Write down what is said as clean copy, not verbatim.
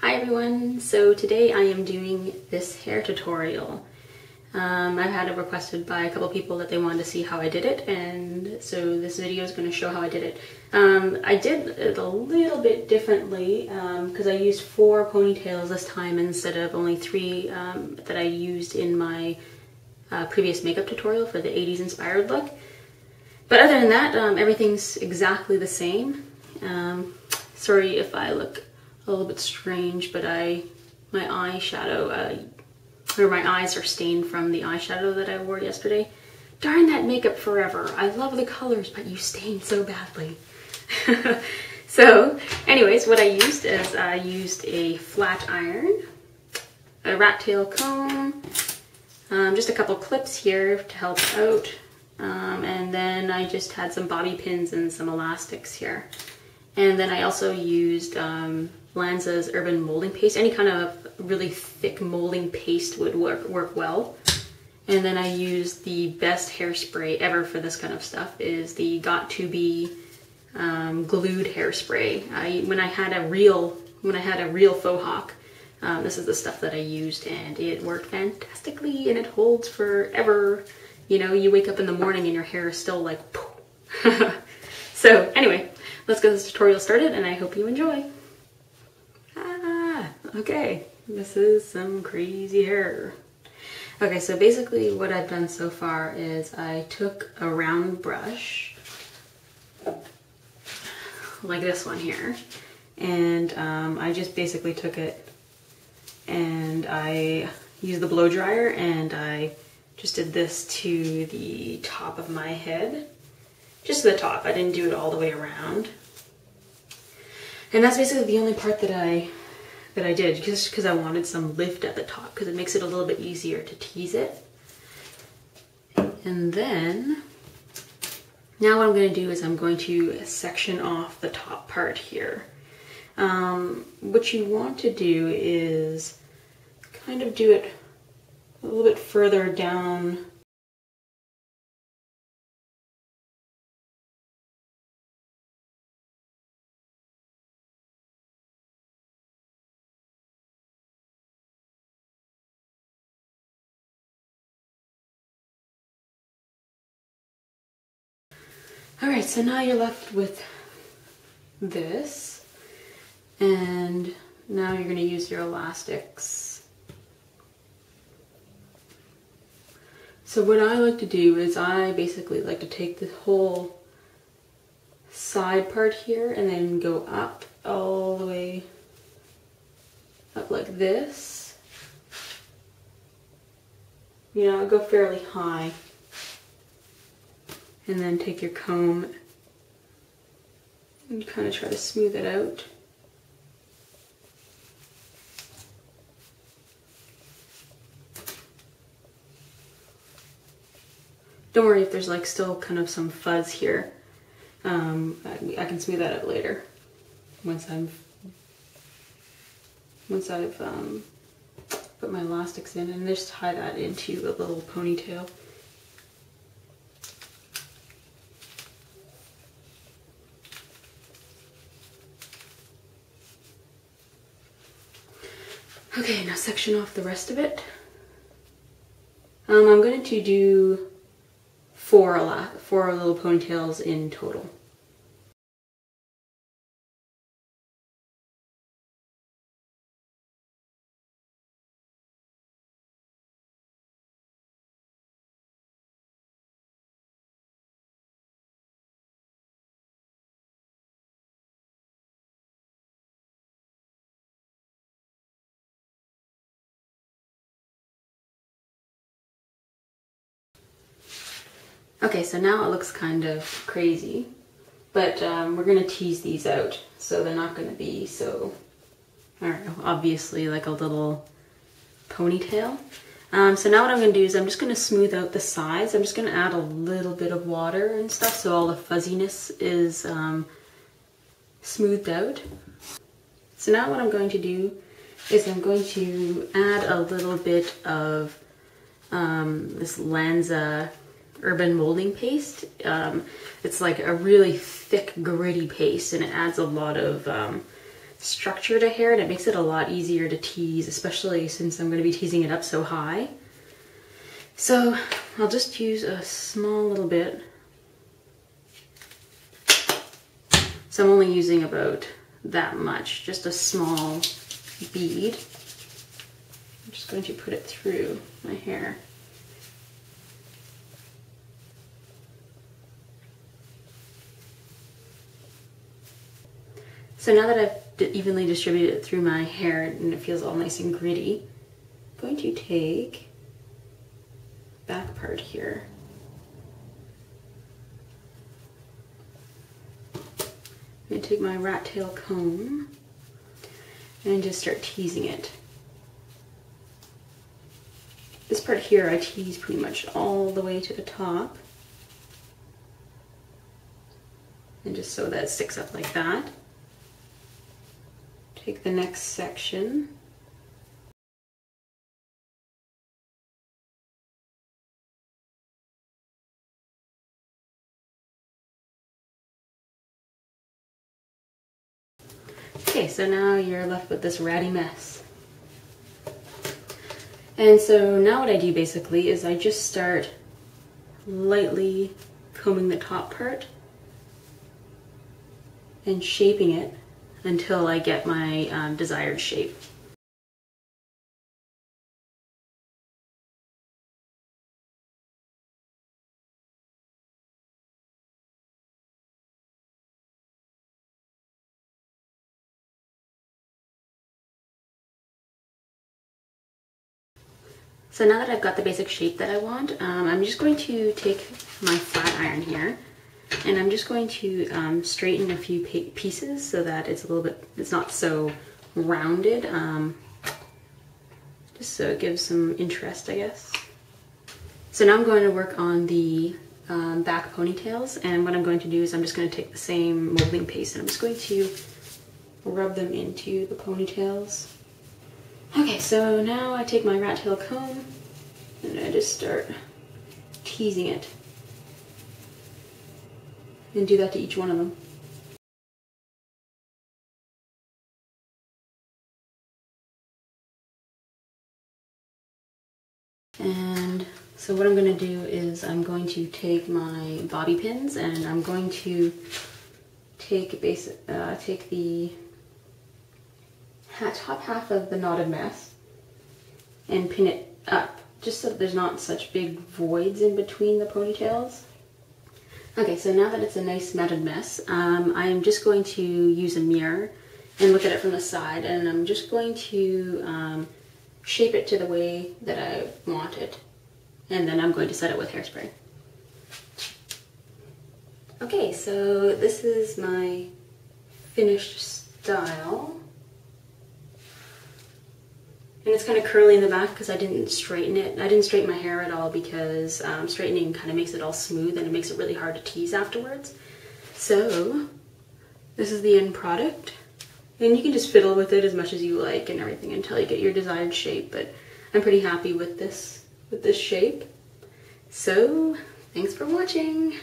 Hi everyone, so today I am doing this hair tutorial. I've had it requested by a couple people that they wanted to see how I did it, and so this video is going to show how I did it. I did it a little bit differently because I used 4 ponytails this time instead of only 3 that I used in my previous makeup tutorial for the 80s inspired look. But other than that, everything's exactly the same. Sorry if I look a little bit strange, but my eyeshadow, or my eyes are stained from the eyeshadow that I wore yesterday. Darn that makeup forever. I love the colors, but you stain so badly. So anyways, what I used is I used a flat iron, a rat tail comb, just a couple clips here to help out, and then I just had some bobby pins and some elastics here. And then I also used Lanza's Urban Molding Paste. Any kind of really thick molding paste would work well. And then I used the best hairspray ever for this kind of stuff, is the Got To Be glued hairspray. When I had a real Fauxhawk, this is the stuff that I used, and it worked fantastically, and it holds forever. You know, you wake up in the morning and your hair is still like poof. So anyway, let's get this tutorial started, and I hope you enjoy. Okay, this is some crazy hair. Okay, so basically what I've done so far is I took a round brush, like this one here, and I just basically took it and I used the blow dryer and I just did this to the top of my head. Just the top, I didn't do it all the way around. And that's basically the only part that I did, just because I wanted some lift at the top, because it makes it a little bit easier to tease it. And then, now what I'm going to do is I'm going to section off the top part here. What you want to do is kind of do it a little bit further down. Alright, so now you're left with this, and now you're going to use your elastics. So what I like to do is I basically like to take the whole side part here and then go up all the way up like this. You know, go fairly high. And then take your comb and kind of try to smooth it out. Don't worry if there's like still kind of some fuzz here. I can smooth that out later once I've put my elastics in, and just tie that into a little ponytail. Okay, now section off the rest of it. I'm going to do 4 little ponytails in total. Okay, so now it looks kind of crazy, but we're going to tease these out, so they're not going to be so, I don't know, obviously like a little ponytail. So now what I'm going to do is I'm just going to smooth out the sides. I'm just going to add a little bit of water and stuff so all the fuzziness is smoothed out. So now what I'm going to do is I'm going to add a little bit of this Lanza Urban Molding Paste. It's like a really thick, gritty paste, and it adds a lot of structure to hair, and it makes it a lot easier to tease, especially since I'm going to be teasing it up so high. So I'll just use a small little bit. So I'm only using about that much, just a small bead. I'm just going to put it through my hair. So now that I've evenly distributed it through my hair and it feels all nice and gritty, I'm going to take the back part here. I'm going to take my rat tail comb and just start teasing it. This part here I tease pretty much all the way to the top. And just so that it sticks up like that. Take the next section. Okay, so now you're left with this ratty mess. And so now what I do basically is I just start lightly combing the top part and shaping it until I get my desired shape. So now that I've got the basic shape that I want, I'm just going to take my flat iron here and I'm just going to straighten a few pieces so that it's a little bit, it's not so rounded, just so it gives some interest, I guess. So now I'm going to work on the back ponytails, and what I'm going to do is I'm just going to take the same molding paste and I'm just going to rub them into the ponytails. Okay, so now I take my rat tail comb and I just start teasing it. And do that to each one of them. And so what I'm going to do is I'm going to take my bobby pins and I'm going to take the top half of the knotted mess and pin it up, just so that there's not such big voids in between the ponytails. Okay, so now that it's a nice matted mess, I'm just going to use a mirror and look at it from the side, and I'm just going to shape it to the way that I want it, and then I'm going to set it with hairspray. Okay, so this is my finished style. And it's kind of curly in the back because I didn't straighten it. I didn't straighten my hair at all because straightening kind of makes it all smooth and it makes it really hard to tease afterwards. So this is the end product. And you can just fiddle with it as much as you like and everything until you get your desired shape. But I'm pretty happy with this shape. So thanks for watching.